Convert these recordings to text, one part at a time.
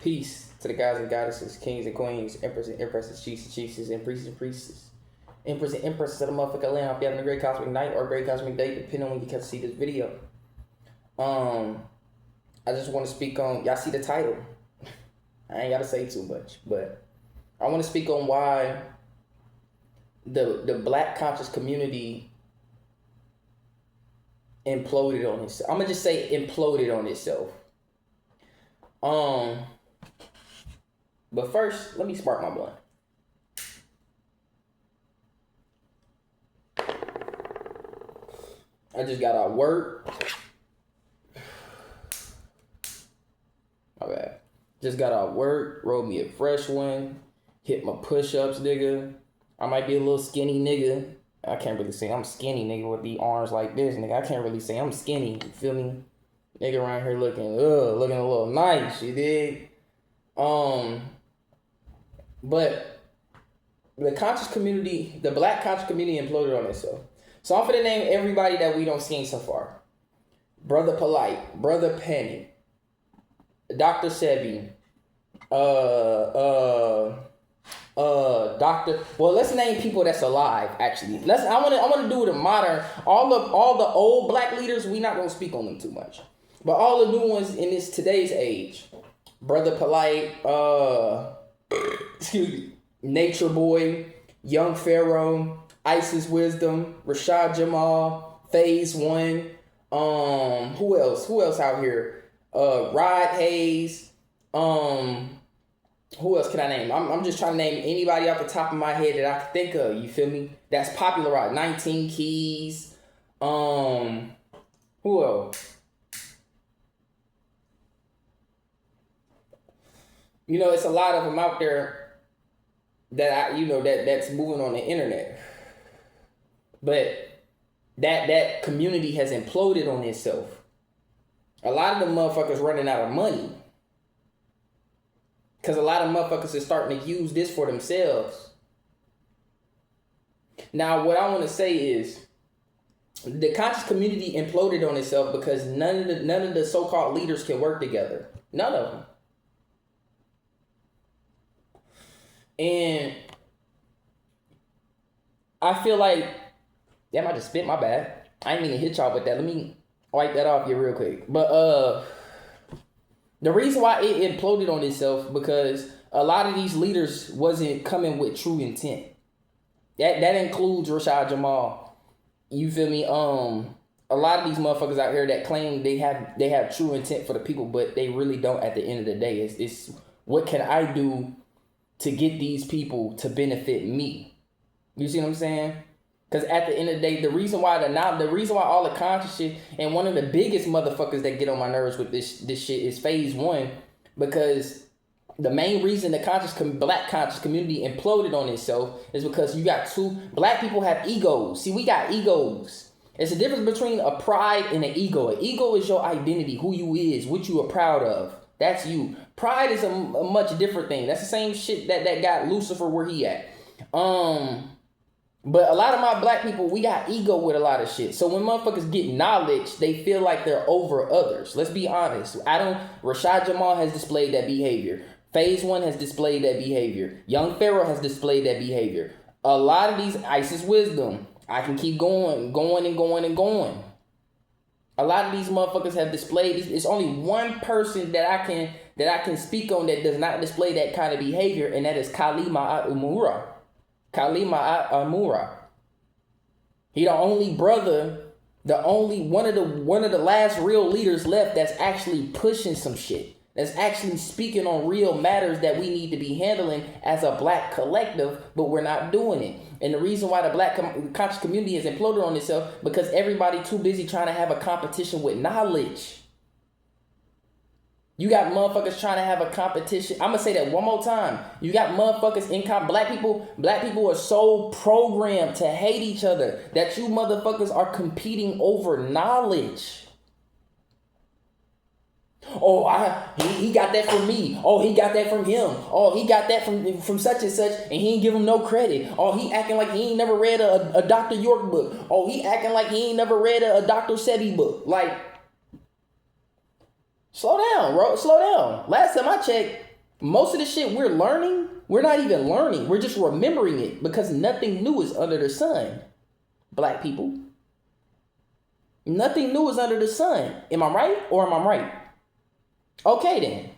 Peace to the gods and goddesses, kings and queens, emperors and empresses, chiefs and chiefesses, and priests and priestesses, emperors and empresses of the motherfucking land. Hope you having a great cosmic night or a great cosmic day, depending on when you can see this video. I just want to speak on, y'all see the title. I ain't gotta say too much, but I want to speak on why the black conscious community imploded on itself. I'm gonna just say imploded on itself. But first, let me spark my blunt. I just got out work. My bad. Just got out work, rolled me a fresh one, hit my push-ups, nigga. I might be a little skinny nigga. I can't really say I'm skinny, nigga, with the arms like this, nigga. I can't really say I'm skinny, you feel me? Nigga around here looking a little nice, you dig? But the conscious community, the black conscious community imploded on itself. So I'm finna name everybody that we don't seen so far. Brother Polite, Brother Penny, Dr. Sebi, Doctor. Well, let's name people that's alive. Actually, I want to do the modern. All the old black leaders, we not gonna speak on them too much, but all the new ones in this today's age. Brother Polite, excuse me, Nature Boy, Young Pharaoh, Isis Wisdom, Rashad Jamal, Phase One. Who else? Who else out here? Rod Hayes. Who else can I name? I'm just trying to name anybody off the top of my head that I can think of. You feel me? That's popular right. 19 Keys. Who else? You know, it's a lot of them out there that that's moving on the internet. But that community has imploded on itself. A lot of them motherfuckers running out of money. Because a lot of motherfuckers are starting to use this for themselves. Now, what I want to say is, the conscious community imploded on itself because none of the so-called leaders can work together. None of them. And I feel like, damn, I just spit, my bad. I ain't mean to hit y'all with that. Let me wipe that off here real quick. But the reason why it imploded on itself because a lot of these leaders wasn't coming with true intent. That includes Rashad Jamal. You feel me? A lot of these motherfuckers out here that claim they have true intent for the people, but they really don't. At the end of the day, it's what can I do to get these people to benefit me? You see what I'm saying? Because at the end of the day, the reason why all the conscious shit, and one of the biggest motherfuckers that get on my nerves with this shit is Phase One, because the main reason the black conscious community imploded on itself is because you got black people have egos. See, we got egos. It's a difference between a pride and an ego. An ego is your identity, who you is, what you are proud of. That's you. Pride is a much different thing. That's the same shit that got Lucifer where he at. But a lot of my black people, we got ego with a lot of shit. So when motherfuckers get knowledge, they feel like they're over others. Let's be honest. Rashad Jamal has displayed that behavior. Phase One has displayed that behavior. Young Pharaoh has displayed that behavior. A lot of these Isis Wisdom, I can keep going. A lot of these motherfuckers have displayed. It's only one person that I can speak on that does not display that kind of behavior, and that is Kalima Amura. He the only brother, one of the last real leaders left that's actually pushing some shit. That's actually speaking on real matters that we need to be handling as a black collective, but we're not doing it. And the reason why the black conscious community has imploded on itself because everybody too busy trying to have a competition with knowledge. You got motherfuckers trying to have a competition. I'm going to say that one more time. You got motherfuckers black people are so programmed to hate each other that you motherfuckers are competing over knowledge. Oh, he got that from me. Oh, he got that from him. Oh, he got that from such and such, and he ain't give him no credit. Oh, he acting like he ain't never read a Dr. York book. Oh, he acting like he ain't never read a Dr. Sebi book. Like, slow down, bro. Slow down. Last time I checked, Most of the shit we're learning, we're not even learning. We're just remembering it because nothing new is under the sun. Black people. Nothing new is under the sun. Am I right or am I right? Okay then.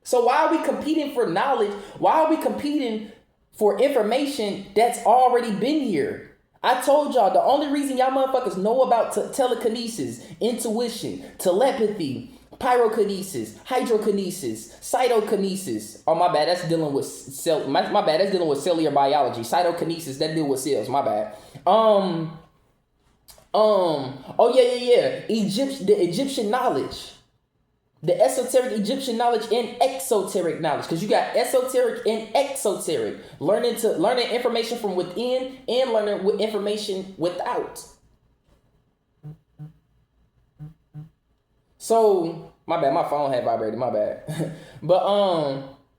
So why are we competing for knowledge? Why are we competing for information that's already been here? I told y'all the only reason y'all motherfuckers know about telekinesis, intuition, telepathy, pyrokinesis, hydrokinesis, cytokinesis. Oh my bad, that's dealing with my bad, that's dealing with cellular biology. Cytokinesis, that deal with cells. My bad. Oh yeah. The Egyptian knowledge. The esoteric Egyptian knowledge and exoteric knowledge. Because you got esoteric and exoteric. Learning information from within and learning information without. So, my bad, my phone had vibrated, my bad. But,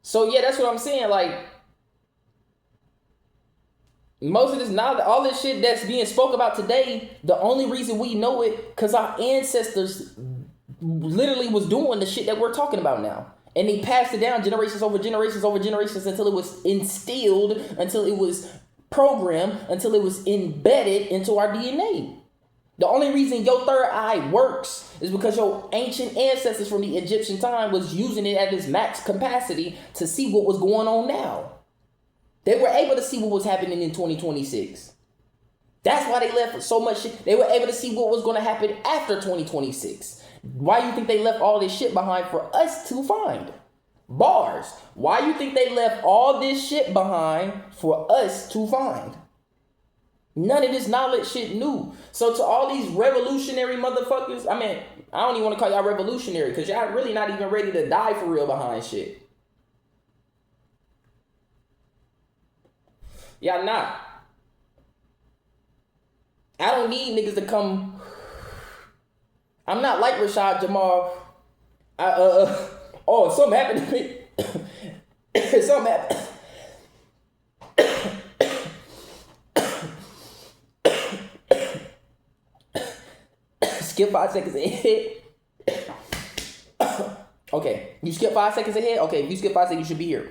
so yeah, that's what I'm saying. Like, most of this knowledge, all this shit that's being spoke about today, the only reason we know it, because our ancestors literally was doing the shit that we're talking about now. And they passed it down generations over generations over generations until it was instilled, until it was programmed, until it was embedded into our DNA. The only reason your third eye works is because your ancient ancestors from the Egyptian time was using it at its max capacity to see what was going on now. They were able to see what was happening in 2026. That's why they left so much shit. They were able to see what was going to happen after 2026. Why you think they left all this shit behind for us to find? Bars. Why you think they left all this shit behind for us to find? None of this knowledge shit new. So to all these revolutionary motherfuckers, I mean, I don't even want to call y'all revolutionary because y'all really not even ready to die for real behind shit. Y'all not. I don't need niggas to come. I'm not like Rashad Jamal. Oh, something happened to me. Something happened. Skip 5 seconds ahead. Okay, you skip 5 seconds ahead? Okay, if you skip 5 seconds, you should be here.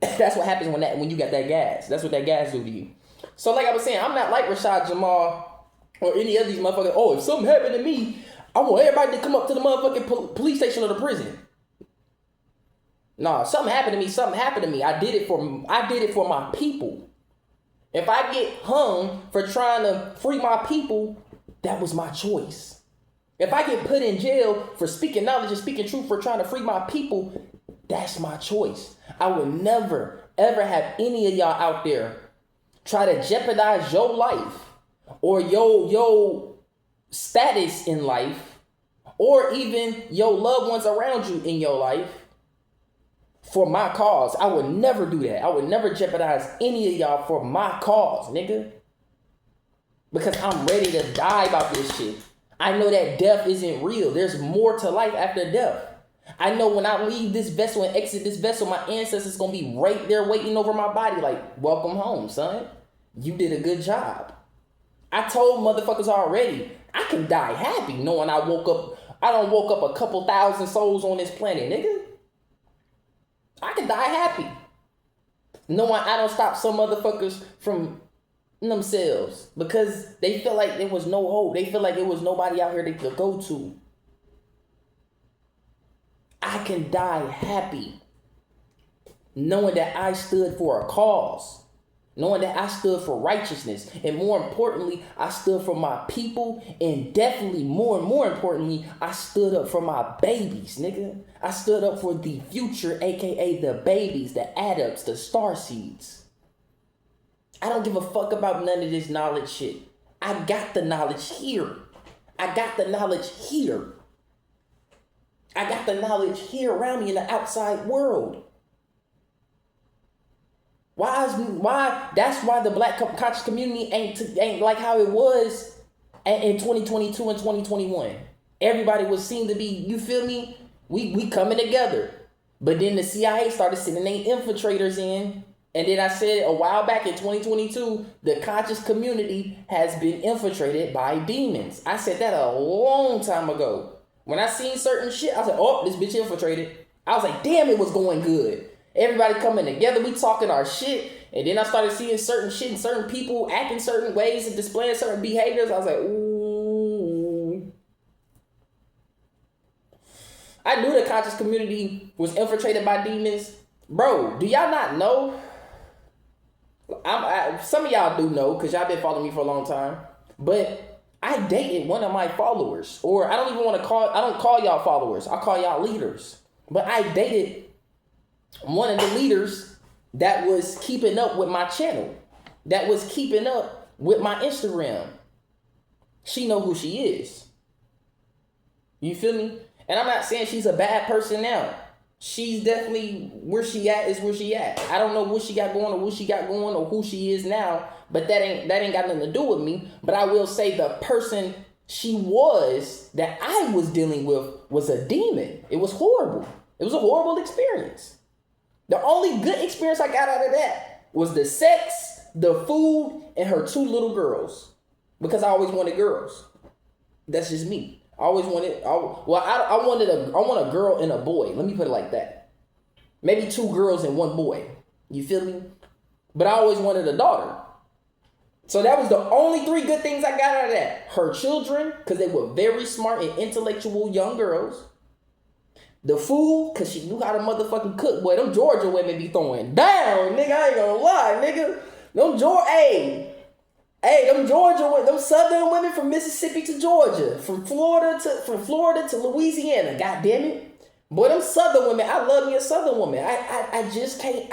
That's what happens when you got that gas. That's what that gas do to you. So like I was saying, I'm not like Rashad Jamal or any of these motherfuckers. Oh, if something happened to me, I want everybody to come up to the motherfucking police station or the prison. Nah, something happened to me. I did it for my people. If I get hung for trying to free my people, that was my choice. If I get put in jail for speaking knowledge and speaking truth for trying to free my people, that's my choice. I would never, ever have any of y'all out there try to jeopardize your life or your status in life or even your loved ones around you in your life for my cause. I would never do that. I would never jeopardize any of y'all for my cause, nigga. Because I'm ready to die about this shit. I know that death isn't real. There's more to life after death. I know when I leave this vessel and exit this vessel, my ancestors going to be right there waiting over my body like, welcome home, son. You did a good job. I told motherfuckers already, I can die happy knowing I don't woke up a couple thousand souls on this planet, nigga. I can die happy knowing I don't stop some motherfuckers from themselves because they feel like there was no hope. They feel like there was nobody out here they could go to. I can die happy knowing that I stood for a cause, knowing that I stood for righteousness, and more importantly, I stood for my people, and definitely more and more importantly, I stood up for my babies, nigga. I stood up for the future, aka the babies, the adults, the starseeds. I don't give a fuck about none of this knowledge shit. I got the knowledge here. I got the knowledge here. I got the knowledge here around me in the outside world. Why? That's why the black conscious community ain't like how it was in 2022 and 2021. Everybody was seen to be, you feel me? We coming together. But then the CIA started sending their infiltrators in. And then I said a while back in 2022, the conscious community has been infiltrated by demons. I said that a long time ago. When I seen certain shit, I said, oh, this bitch infiltrated. I was like, damn, it was going good. Everybody coming together, we talking our shit. And then I started seeing certain shit and certain people acting certain ways and displaying certain behaviors. I was like, ooh. I knew the conscious community was infiltrated by demons. Bro, do y'all not know? Some of y'all do know because y'all been following me for a long time. But I dated one of my followers. Or I don't call y'all followers. I call y'all leaders. But I dated one of the leaders that was keeping up with my channel, that was keeping up with my Instagram. She know who she is. You feel me? And I'm not saying she's a bad person now. She's definitely where she at is where she at. I don't know what she got going or what she got going or who she is now, but that ain't got nothing to do with me. But I will say the person she was that I was dealing with was a demon. It was horrible. It was a horrible experience. The only good experience I got out of that was the sex, the food, and her 2 little girls. Because I always wanted girls. That's just me. I always wanted, I want a girl and a boy. Let me put it like that. Maybe 2 girls and 1 boy. You feel me? But I always wanted a daughter. So that was the only 3 good things I got out of that. Her children, because they were very smart and intellectual young girls. The food, because she knew how to motherfucking cook. Boy, them Georgia women be throwing down, nigga. I ain't gonna lie, nigga. Them Georgia women, them southern women from Mississippi to Georgia, from Florida to Louisiana. God damn it. Boy, them southern women, I love me a southern woman. I just can't,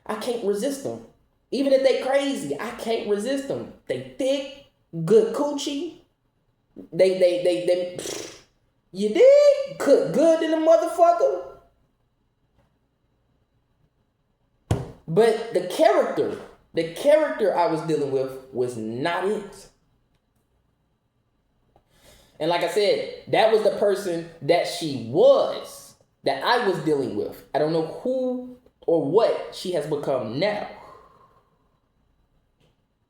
I can't resist them. Even if they crazy, I can't resist them. They thick, good coochie. They you dig? Cook good in the motherfucker. But the character I was dealing with was not it. And like I said, that was the person that she was, that I was dealing with. I don't know who or what she has become now.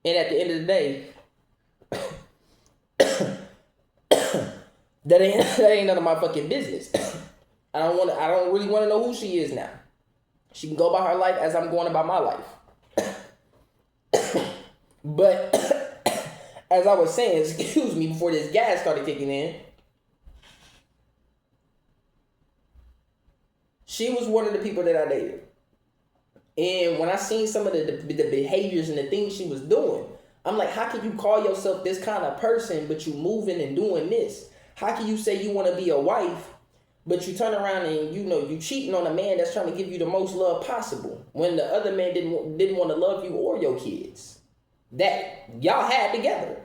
And at the end of the day, that ain't none of my fucking business. I don't really want to know who she is now. She can go about her life as I'm going about my life. But as I was saying, excuse me, before this gas started kicking in, she was one of the people that I dated. And when I seen some of the behaviors and the things she was doing, I'm like, how can you call yourself this kind of person, but you moving and doing this? How can you say you want to be a wife, but you turn around and you cheating on a man that's trying to give you the most love possible when the other man didn't want to love you or your kids that y'all had together?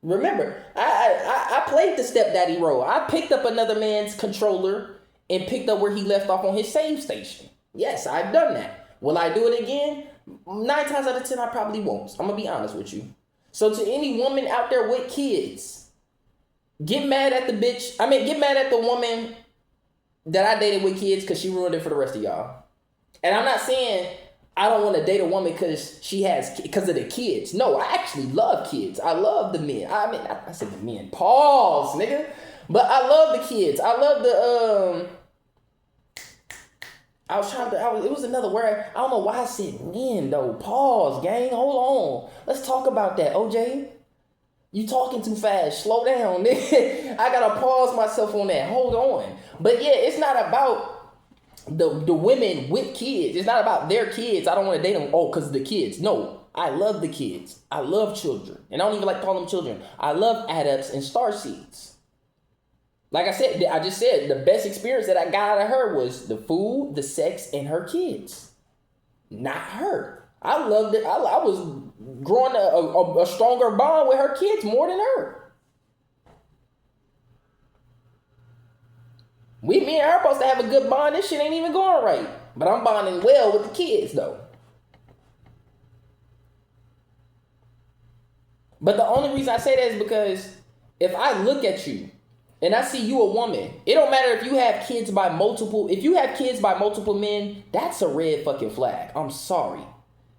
Remember, I played the stepdaddy role. I picked up another man's controller and picked up where he left off on his save station. Yes, I've done that. Will I do it again? 9 times out of 10, I probably won't. I'm gonna be honest with you. So to any woman out there with kids, get mad at the woman that I dated with kids because she ruined it for the rest of y'all. And I'm not saying I don't want to date a woman because of the kids. No, I actually love kids. I love the men. I said the men. Pause, nigga. But I love the kids. I love the it was another word. I don't know why I said men though. Pause, gang. Hold on. Let's talk about that, OJ. You talking too fast. Slow down, nigga. I gotta pause myself on that. Hold on. But yeah, it's not about the women with kids. It's not about their kids. I don't want to date them. Oh, because of the kids. No, I love the kids. I love children. And I don't even like calling them children. I love adepts and starseeds. Like I just said, the best experience that I got out of her was the food, the sex, and her kids. Not her. I loved it. I was growing a stronger bond with her kids more than her. Me and her supposed to have a good bond. This shit ain't even going right. But I'm bonding well with the kids though. But the only reason I say that is because if I look at you and I see you a woman, it don't matter if you have kids by multiple men, that's a red fucking flag. I'm sorry.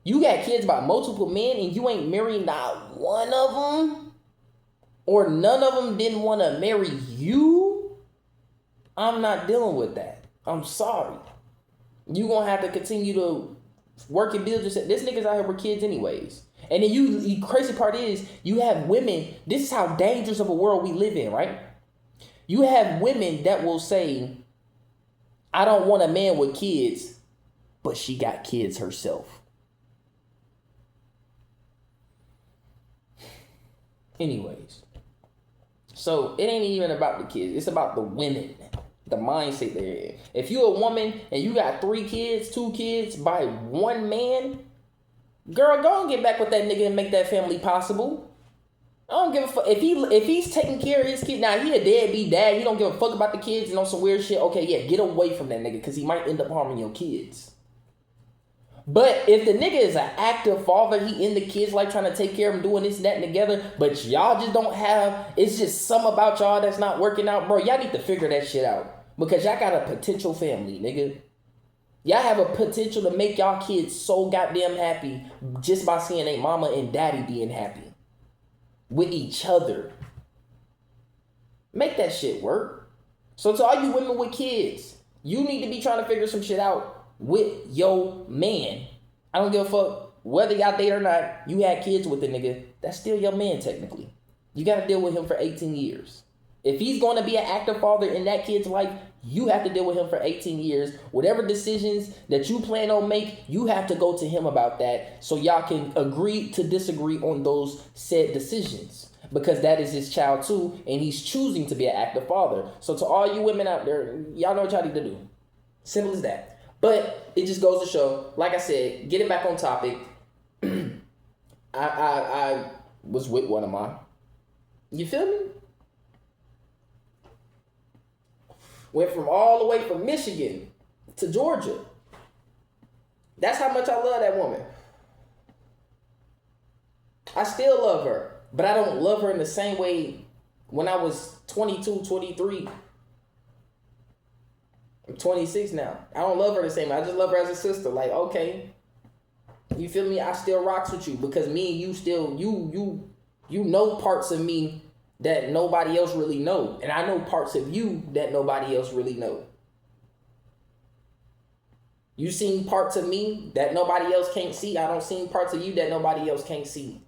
You got kids by multiple men and you ain't married not one of them, or none of them didn't want to marry you, I'm not dealing with that. I'm sorry. You gonna have to continue to work and build yourself. This nigga's out here with kids anyways. And then you crazy part is you have women. This is how dangerous of a world we live in, right? You have women that will say, I don't want a man with kids, but she got kids herself. Anyways, so it ain't even about the kids. It's about the women, the mindset they're in. If you're a woman and you got 3 kids, 2 kids by one man, girl, go and get back with that nigga and make that family possible. I don't give a fuck. If he's taking care of his kid, now he a deadbeat dad. He don't give a fuck about the kids and on some weird shit. Okay, yeah, get away from that nigga because he might end up harming your kids. But if the nigga is an active father, he in the kids' life trying to take care of him, doing this and that together, but y'all just don't have, it's just something about y'all that's not working out, bro. Y'all need to figure that shit out because y'all got a potential family, nigga. Y'all have a potential to make y'all kids so goddamn happy just by seeing their mama and daddy being happy with each other. Make that shit work. So to all you women with kids, you need to be trying to figure some shit out with your man. I don't give a fuck whether y'all date or not. You had kids with the nigga. That's still your man technically. You got to deal with him for 18 years. If he's going to be an active father in that kid's life, you have to deal with him for 18 years. Whatever decisions that you plan on make, you have to go to him about that so y'all can agree to disagree on those said decisions. Because that is his child too, and he's choosing to be an active father. So to all you women out there, y'all know what y'all need to do. Simple as that. But it just goes to show, like I said, getting back on topic, I was with one of mine. You feel me? Went from all the way from Michigan to Georgia. That's how much I love that woman. I still love her, but I don't love her in the same way when I was 22, 23. I'm 26 now. I don't love her the same way. I just love her as a sister. Like, okay, you feel me? I still rocks with you because me and you still, you know parts of me that nobody else really know. And I know parts of you that nobody else really know. You seen parts of me that nobody else can't see. I don't seen parts of you that nobody else can't see.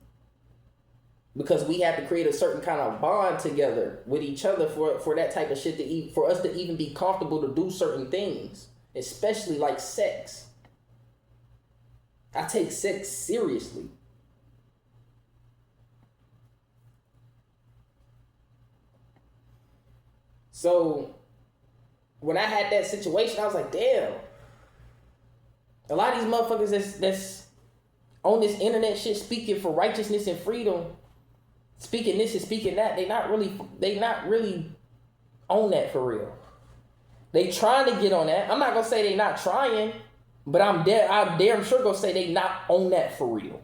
Because we have to create a certain kind of bond together with each other for that type of shit to eat, for us to even be comfortable to do certain things, especially like sex. I take sex seriously. So when I had that situation, I was like, damn. A lot of these motherfuckers that's on this internet shit speaking for righteousness and freedom, speaking this and speaking that, they not really on that for real. They trying to get on that. I'm not gonna say they not trying, but I'm damn sure gonna say they not on that for real.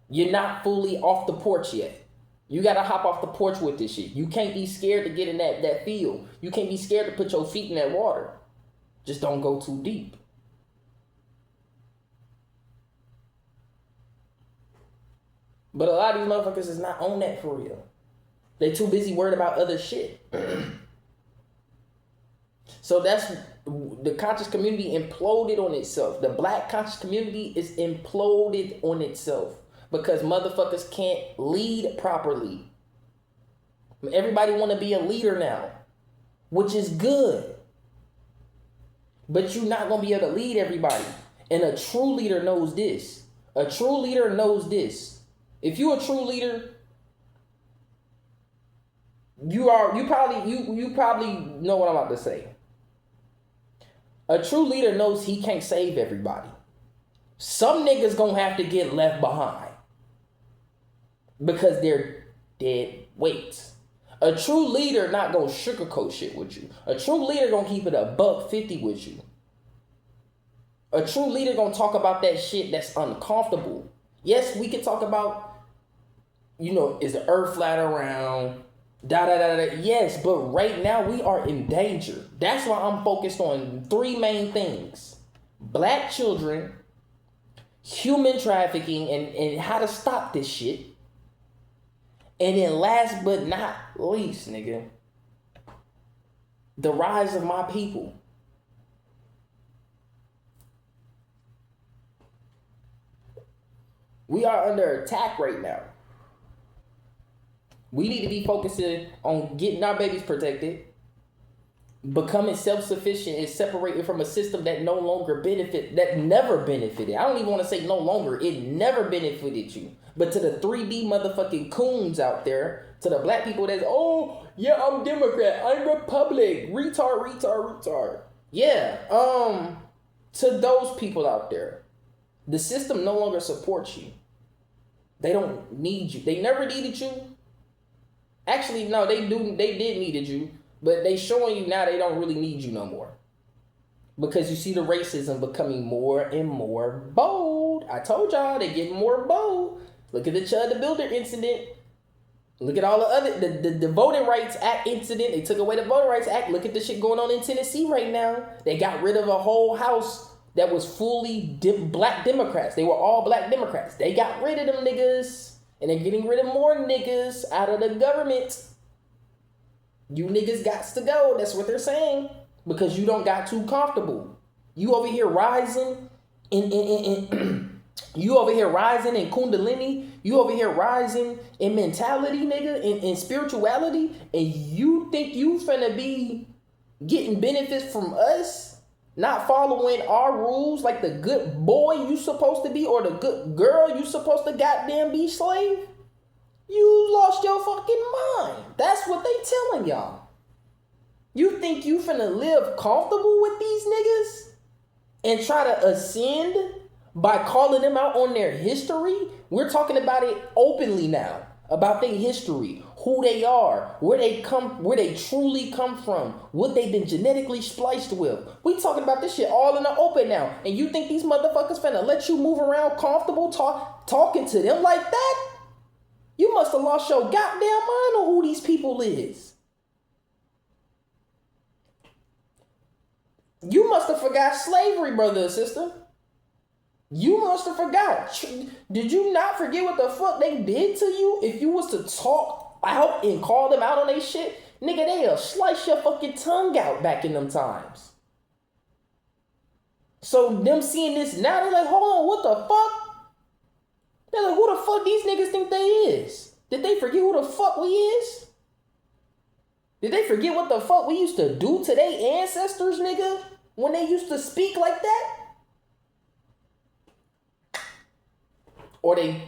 You're not fully off the porch yet. You gotta hop off the porch with this shit. You can't be scared to get in that field. You can't be scared to put your feet in that water. Just don't go too deep. But a lot of these motherfuckers is not on that for real. They too busy worried about other shit. So that's the conscious community imploded on itself. The black conscious community is imploded on itself because motherfuckers can't lead properly. Everybody want to be a leader now, which is good. But you're not going to be able to lead everybody. And a true leader knows this. A true leader knows this. If you're a true leader, you probably know what I'm about to say. A true leader knows he can't save everybody. Some niggas gonna have to get left behind because they're dead weights. A true leader not gonna sugarcoat shit with you. A true leader gonna keep it $150 with you. A true leader gonna talk about that shit that's uncomfortable. Yes, we can talk about, is the earth flat around? Yes, but right now we are in danger. That's why I'm focused on 3 main things. Black children, human trafficking, and how to stop this shit. And then last but not least, nigga, the rise of my people. We are under attack right now. We need to be focusing on getting our babies protected, becoming self-sufficient, and separating from a system that never benefited. I don't even want to say no longer. It never benefited you. But to the 3D motherfucking coons out there, to the black people that's, oh, yeah, I'm Democrat, I'm Republic, retard. Yeah, to those people out there, the system no longer supports you. They don't need you. They never needed you. Actually, no, they did needed you, but they showing you now they don't really need you no more. Because you see the racism becoming more and more bold. I told y'all they getting more bold. Look at the Chud the Builder incident. Look at all the other, the Voting Rights Act incident. They took away the Voting Rights Act. Look at the shit going on in Tennessee right now. They got rid of a whole house that was fully black Democrats. They were all black Democrats. They got rid of them niggas. And they're getting rid of more niggas out of the government. You niggas got to go. That's what they're saying. Because you don't got too comfortable. You over here rising you over here rising in Kundalini. You over here rising in mentality, nigga, in spirituality. And you think you finna be getting benefits from us? Not following our rules like the good boy you supposed to be or the good girl you supposed to goddamn be slave? You lost your fucking mind. That's what they telling y'all. You think you finna live comfortable with these niggas and try to ascend by calling them out on their history? We're talking about it openly now. About their history, who they are, where they truly come from, what they've been genetically spliced with. We talking about this shit all in the open now. And you think these motherfuckers finna let you move around comfortable talking to them like that? You must have lost your goddamn mind on who these people is. You must have forgot slavery, brother and sister. You must have forgot. Did you not forget what the fuck they did to you? If you was to talk out and call them out on their shit, nigga, they'll slice your fucking tongue out back in them times. So them seeing this now, they're like, hold on, what the fuck? They're like, who the fuck these niggas think they is? Did they forget who the fuck we is? Did they forget what the fuck we used to do to their ancestors, nigga? When they used to speak like that? Or they...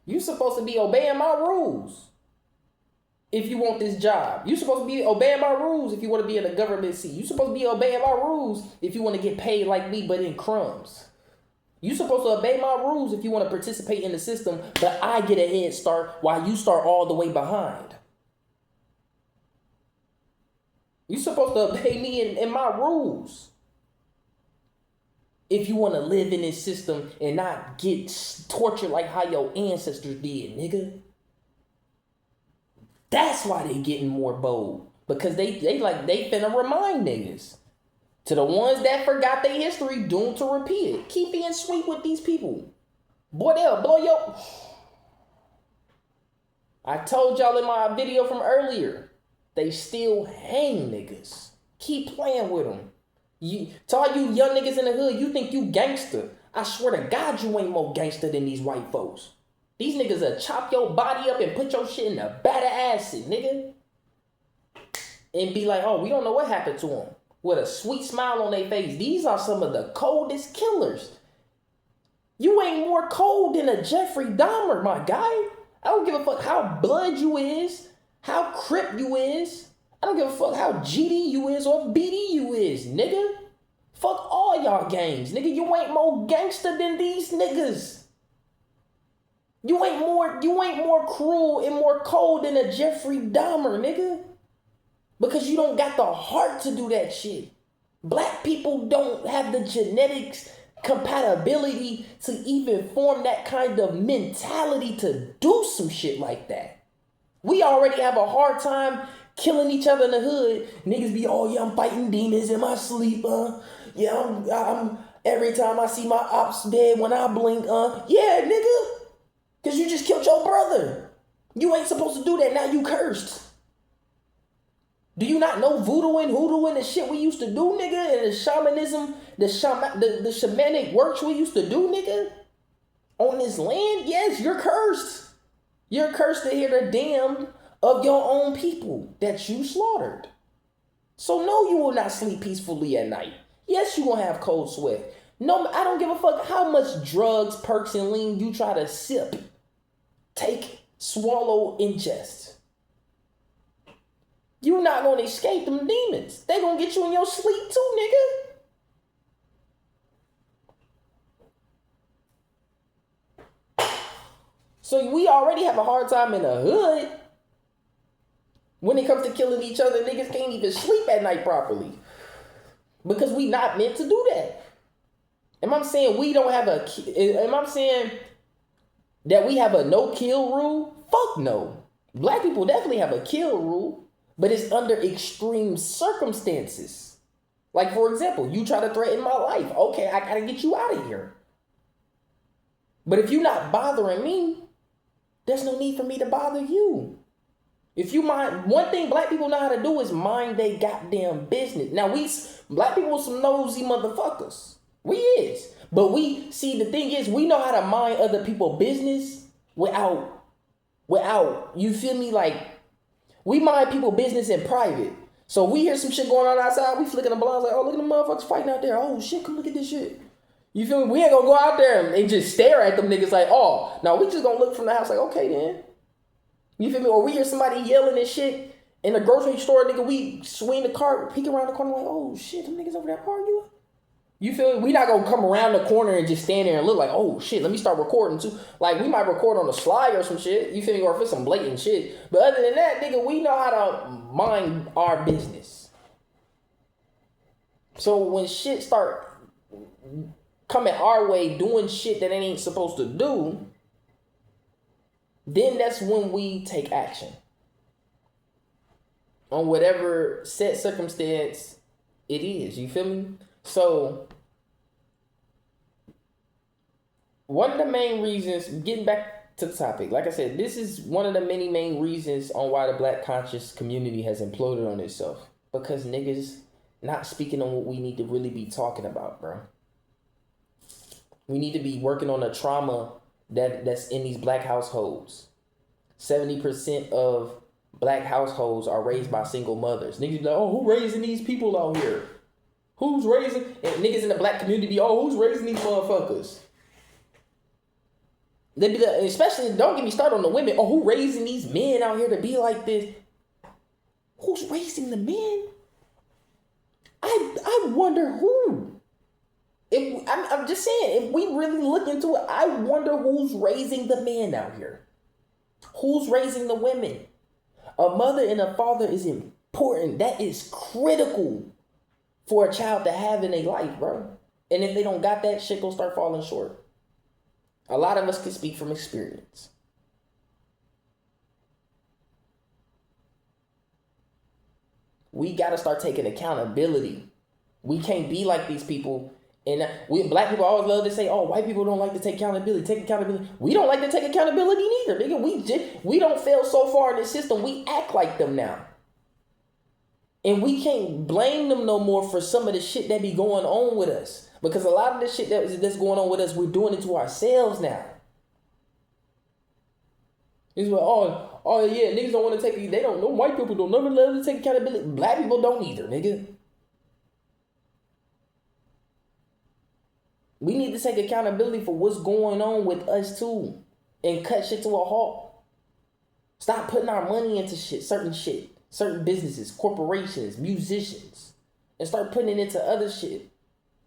You supposed to be obeying my rules if you want this job. You supposed to be obeying my rules if you want to be in a government seat. You supposed to be obeying my rules if you want to get paid like me, but in crumbs. You supposed to obey my rules if you want to participate in the system, but I get a head start while you start all the way behind. You supposed to obey me in my rules if you want to live in this system and not get tortured like how your ancestors did, nigga. That's why they getting more bold. Because they finna remind niggas. To the ones that forgot their history, doomed to repeat it. Keep being sweet with these people. Boy, they'll blow your... I told y'all in my video from earlier, they still hang niggas. Keep playing with them. To all you young niggas in the hood, you think you gangster. I swear to God, you ain't more gangster than these white folks. These niggas will chop your body up and put your shit in a vat of acid, nigga. And be like, oh, we don't know what happened to them. With a sweet smile on their face. These are some of the coldest killers. You ain't more cold than a Jeffrey Dahmer, my guy. I don't give a fuck how blood you is, how Crip you is. I don't give a fuck how GD you is or BD you is, nigga. Fuck all y'all gangs, nigga. You ain't more gangster than these niggas. You ain't more cruel and more cold than a Jeffrey Dahmer, nigga. Because you don't got the heart to do that shit. Black people don't have the genetics compatibility to even form that kind of mentality to do some shit like that. We already have a hard time killing each other in the hood. Niggas be, oh yeah, I'm fighting demons in my sleep, yeah, I'm every time I see my ops dead when I blink, yeah, nigga. Cause you just killed your brother. You ain't supposed to do that, now you cursed. Do you not know voodoo and hoodoo and the shit we used to do, nigga? And the shamanism, the shamanic works we used to do, nigga? On this land? Yes, you're cursed. You're cursed to hear the damn of your own people that you slaughtered. So no, you will not sleep peacefully at night. Yes, you gonna have cold sweat. No, I don't give a fuck how much drugs, perks, and lean you try to sip, take, swallow, ingest. You're not gonna escape them demons. They gonna get you in your sleep too, nigga. So we already have a hard time in the hood. When it comes to killing each other, niggas can't even sleep at night properly. Because we not meant to do that. Am I saying we don't have am I saying that we have a no-kill rule? Fuck no. Black people definitely have a kill rule. But it's under extreme circumstances. Like, for example, you try to threaten my life. Okay, I gotta get you out of here. But if you're not bothering me, there's no need for me to bother you. If you mind, one thing black people know how to do is mind they goddamn business. Now, black people some nosy motherfuckers. We is. But the thing is, we know how to mind other people's business without, you feel me, like, we mind people business in private. So we hear some shit going on outside, we flicking the blinds like, oh, look at the motherfuckers fighting out there. Oh shit, come look at this shit. You feel me? We ain't gonna go out there and just stare at them niggas like, oh, no, we just gonna look from the house like, okay then. You feel me? Or we hear somebody yelling and shit in the grocery store, nigga, we swing the car, peek around the corner like, oh shit, them niggas over there arguing. You feel me? We not gonna come around the corner and just stand there and look like, oh shit, let me start recording too. Like, we might record on the slide or some shit. You feel me? Or if it's some blatant shit. But other than that, nigga, we know how to mind our business. So when shit start coming our way, doing shit that it ain't supposed to do, then that's when we take action. On whatever set circumstance it is. You feel me? So, one of the main reasons, getting back to the topic, like I said, this is one of the many main reasons on why the black conscious community has imploded on itself. Because niggas not speaking on what we need to really be talking about, bro. We need to be working on the trauma that's in these black households. 70% of black households are raised by single mothers. Niggas be like, oh, who raising these people out here? Who's raising, and niggas in the black community, oh, who's raising these motherfuckers? They be like, especially, don't get me started on the women. Oh, who raising these men out here to be like this? Who's raising the men? I wonder who. I'm just saying, if we really look into it, I wonder who's raising the men out here. Who's raising the women? A mother and a father is important. That is critical for a child to have in their life, bro. And if they don't got that, shit gonna start falling short. A lot of us can speak from experience. We gotta start taking accountability. We can't be like these people. And black people always love to say, oh, white people don't like to take accountability. Take accountability. We don't like to take accountability neither, nigga. We don't fail so far in the system. We act like them now. And we can't blame them no more for some of the shit that be going on with us. Because a lot of the shit that's going on with us, we're doing it to ourselves now. It's like, oh yeah, niggas don't want to take it. They don't know. White people don't never love to take accountability. Black people don't either, nigga. We need to take accountability for what's going on with us too. And cut shit to a halt. Stop putting our money into certain businesses, corporations, musicians. And start putting it into other shit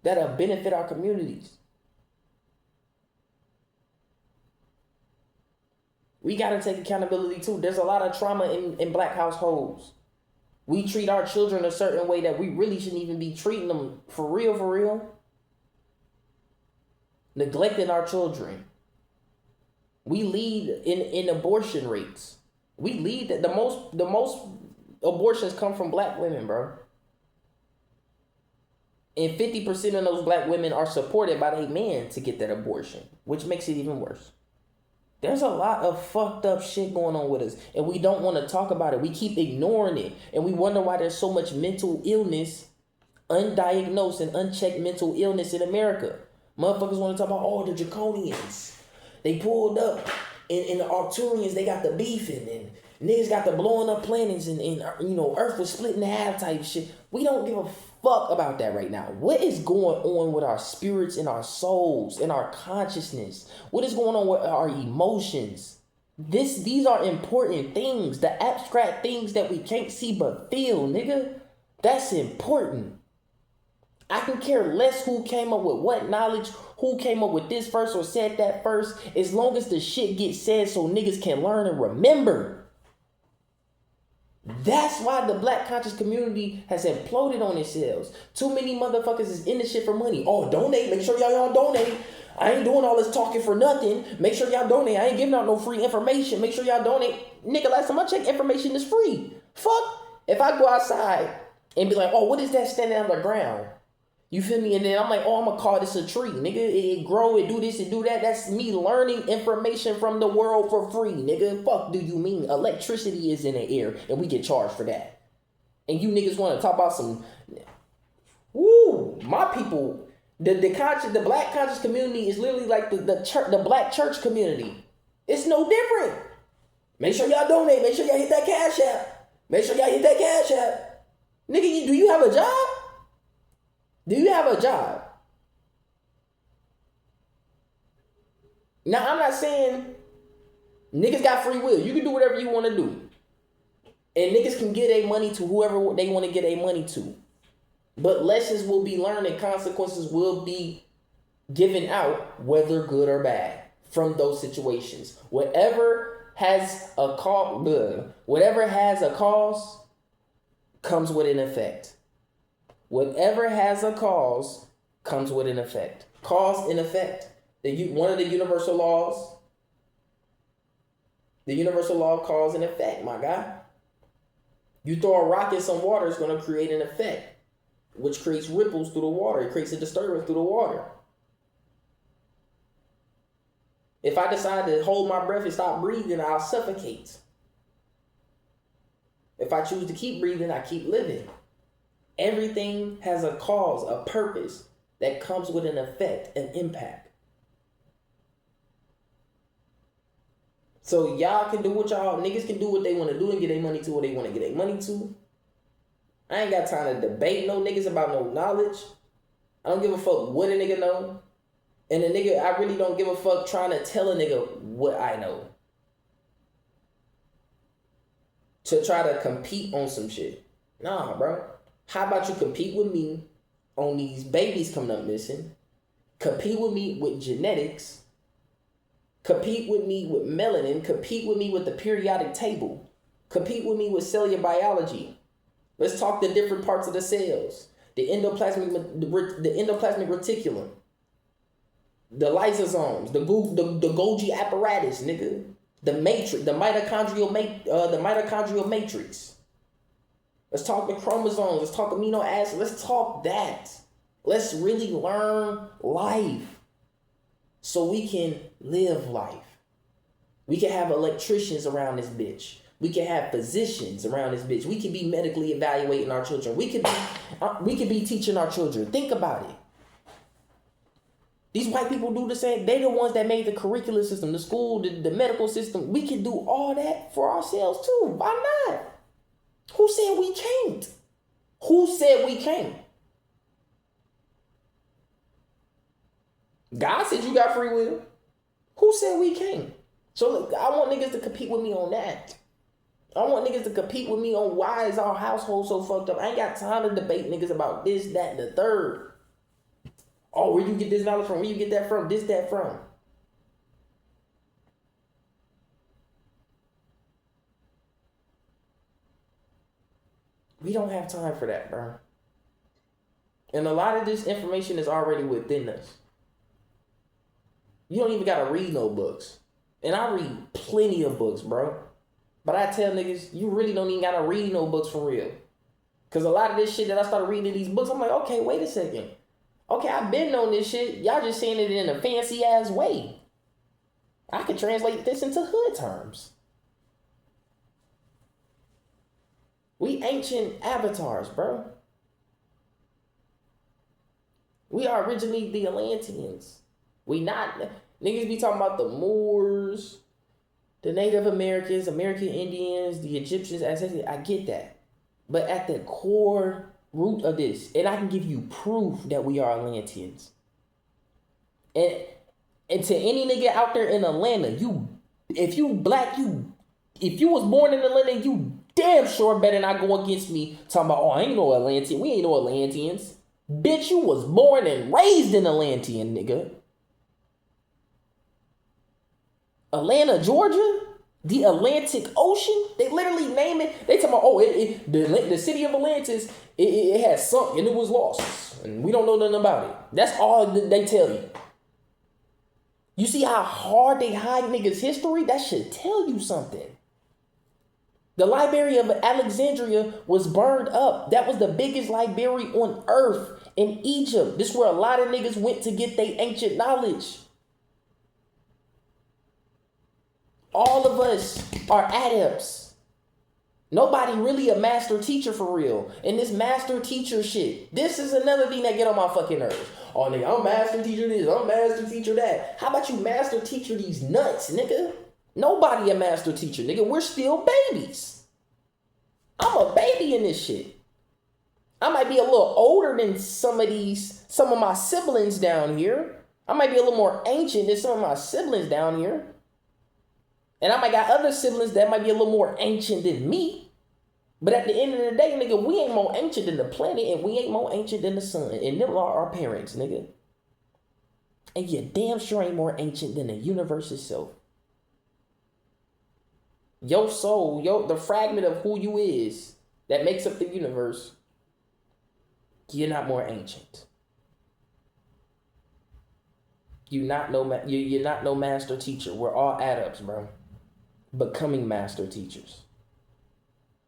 that'll benefit our communities. We gotta take accountability too. There's a lot of trauma in black households. We treat our children a certain way that we really shouldn't even be treating them for real. Neglecting our children. We lead in abortion rates. We lead the most abortions come from black women, bro. And 50% of those black women are supported by their man to get that abortion, which makes it even worse. There's a lot of fucked up shit going on with us, and we don't want to talk about it. We keep ignoring it, and we wonder why there's so much mental illness, undiagnosed and unchecked mental illness in America. Motherfuckers want to talk about, oh, the Draconians. They pulled up, and the Arcturians, they got the beefing, and niggas got the blowing up planets, and Earth was split in half type shit. We don't give a fuck about that right now. What is going on with our spirits and our souls and our consciousness? What is going on with our emotions? These are important things. The abstract things that we can't see but feel, nigga. That's important. I can care less who came up with what knowledge, who came up with this first or said that first, as long as the shit gets said so niggas can learn and remember. That's why the black conscious community has imploded on itself. Too many motherfuckers is in this shit for money. Oh, donate. Make sure y'all donate. I ain't doing all this talking for nothing. Make sure y'all donate. I ain't giving out no free information. Make sure y'all donate. Nigga, last time I checked, information is free. Fuck. If I go outside and be like, oh, what is that standing on the ground? You feel me? And then I'm like, oh, I'm going to call this a tree. Nigga, it grow, it do this, it do that. That's me learning information from the world for free. Nigga, fuck do you mean? Electricity is in the air and we get charged for that. And you niggas want to talk about some... Woo! My people, the black conscious community is literally like the black church community. It's no different. Make sure y'all donate. Make sure y'all hit that cash app. Make sure y'all hit that cash app. Nigga, do you have a job? Do you have a job? Now, I'm not saying niggas got free will. You can do whatever you want to do. And niggas can get their money to whoever they want to get their money to. But lessons will be learned and consequences will be given out, whether good or bad, from those situations. Whatever has a cause comes with an effect. Whatever has a cause comes with an effect. Cause and effect. One of the universal laws. The universal law of cause and effect, my guy. You throw a rock in some water, it's going to create an effect, which creates ripples through the water. It creates a disturbance through the water. If I decide to hold my breath and stop breathing, I'll suffocate. If I choose to keep breathing, I keep living. Everything has a cause, a purpose that comes with an effect, an impact. So y'all can do what niggas can do what they want to do and get their money to what they want to get their money to. I ain't got time to debate no niggas about no knowledge. I don't give a fuck what a nigga know. And a nigga, I really don't give a fuck trying to tell a nigga what I know. To try to compete on some shit. Nah, bro. How about you compete with me on these babies coming up missing? Compete with me with genetics. Compete with me with melanin. Compete with me with the periodic table. Compete with me with cellular biology. Let's talk the different parts of the cells. The endoplasmic reticulum. The lysosomes. The Golgi apparatus, nigga. The matrix. The mitochondrial matrix. Let's talk the chromosomes. Let's talk amino acids. Let's talk that. Let's really learn life so we can live life. We can have electricians around this bitch. We can have physicians around this bitch. We can be medically evaluating our children. We could be teaching our children. Think about it. These white people do the same. They're the ones that made the curriculum system, the school, the medical system. We can do all that for ourselves too. Why not? Who said we can't? Who said we can't? God said you got free will. Who said we can't? So look, I want niggas to compete with me on that. I want niggas to compete with me on why is our household so fucked up. I ain't got time to debate niggas about this, that, and the third. Oh, where you get this knowledge from? Where you get that from? This, that from? We don't have time for that, bro. And a lot of this information is already within us. You don't even gotta read no books. And I read plenty of books, bro. But I tell niggas, you really don't even gotta read no books for real. Because a lot of this shit that I started reading in these books, I'm like, okay, wait a second. Okay, I've been on this shit. Y'all just saying it in a fancy ass way. I can translate this into hood terms. We ancient avatars, bro. We are originally the Atlanteans. We not niggas be talking about the Moors, the Native Americans, American Indians, the Egyptians. I get that, but at the core root of this, and I can give you proof that we are Atlanteans. And to any nigga out there in Atlanta, if you black, if you was born in Atlanta, you damn sure better not go against me talking about, oh, I ain't no Atlantean. We ain't no Atlanteans. Bitch, you was born and raised in Atlantean, nigga. Atlanta, Georgia? The Atlantic Ocean? They literally name it. They talking about, oh, the city of Atlantis, it has sunk and it was lost. And we don't know nothing about it. That's all they tell you. You see how hard they hide niggas' history? That should tell you something. The Library of Alexandria was burned up. That was the biggest library on earth in Egypt. This is where a lot of niggas went to get their ancient knowledge. All of us are adepts. Nobody really a master teacher for real. And this master teacher shit, this is another thing that get on my fucking nerves. Oh, nigga, I'm master teacher this, I'm master teacher that. How about you master teacher these nuts, nigga? Nobody a master teacher, nigga. We're still babies. I'm a baby in this shit. I might be a little older than some of my siblings down here. I might be a little more ancient than some of my siblings down here. And I might got other siblings that might be a little more ancient than me. But at the end of the day, nigga, we ain't more ancient than the planet, and we ain't more ancient than the sun. And them are our parents, nigga. And you damn sure ain't more ancient than the universe itself. Your soul, the fragment of who you is that makes up the universe, you're not more ancient. You're not no master teacher. We're all adepts, bro. Becoming master teachers.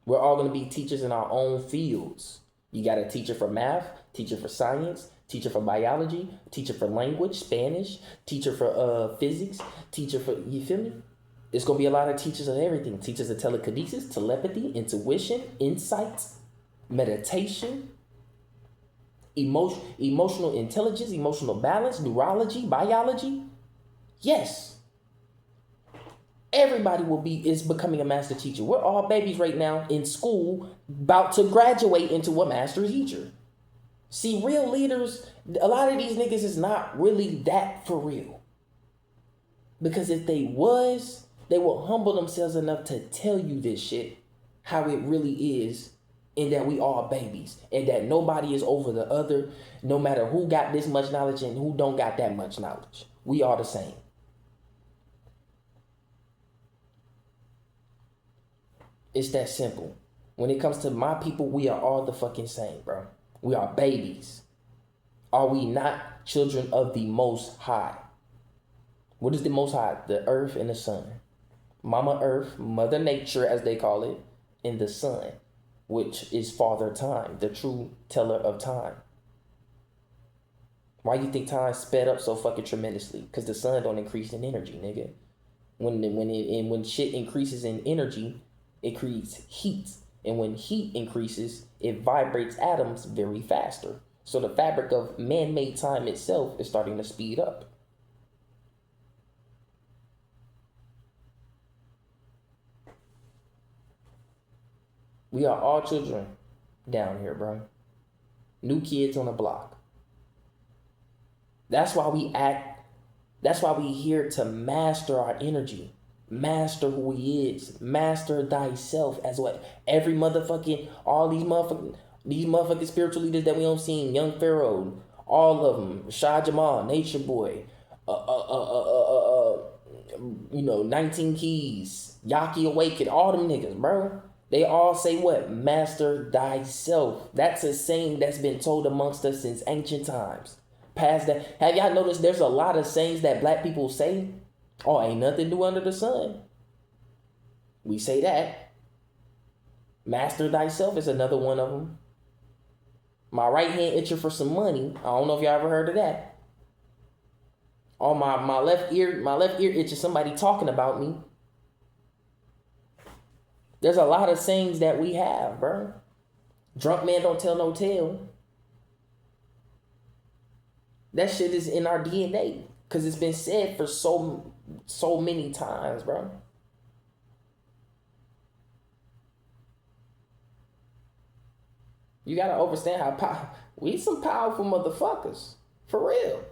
We're all going to be teachers in our own fields. You got a teacher for math, teacher for science, teacher for biology, teacher for language, Spanish, teacher for physics, teacher for, you feel me? There's going to be a lot of teachers of everything. Teachers of telekinesis, telepathy, intuition, insights, meditation, emotional intelligence, emotional balance, neurology, biology. Yes. Everybody is becoming a master teacher. We're all babies right now in school, about to graduate into a master teacher. See, real leaders, a lot of these niggas is not really that for real. Because if they was, they will humble themselves enough to tell you this shit, how it really is, and that we all babies, and that nobody is over the other, no matter who got this much knowledge and who don't got that much knowledge. We are the same. It's that simple. When it comes to my people, we are all the fucking same, bro. We are babies. Are we not children of the Most High? What is the Most High? The earth and the sun. Mama Earth, Mother Nature, as they call it, and the sun, which is Father Time, the true teller of time. Why you think time sped up so fucking tremendously? Because the sun don't increase in energy, nigga. When shit increases in energy, it creates heat. And when heat increases, it vibrates atoms very faster. So the fabric of man-made time itself is starting to speed up. We are all children down here, bro. New kids on the block. That's why we act. That's why we here to master our energy. Master who he is. Master thyself as what every motherfucking, all these motherfucking spiritual leaders that we don't see, Young Pharaoh, all of them, Shah Jamal, Nature Boy, 19 Keys, Yaki Awaken, all them niggas, bro. They all say what? Master thyself. That's a saying that's been told amongst us since ancient times. Past that, have y'all noticed there's a lot of sayings that black people say? Oh, ain't nothing new under the sun. We say that. Master thyself is another one of them. My right hand itching for some money. I don't know if y'all ever heard of that. On my left ear itches somebody talking about me. There's a lot of sayings that we have, bro. Drunk man don't tell no tale. That shit is in our DNA because it's been said for so many times, bro. You gotta understand how we some powerful motherfuckers, for real.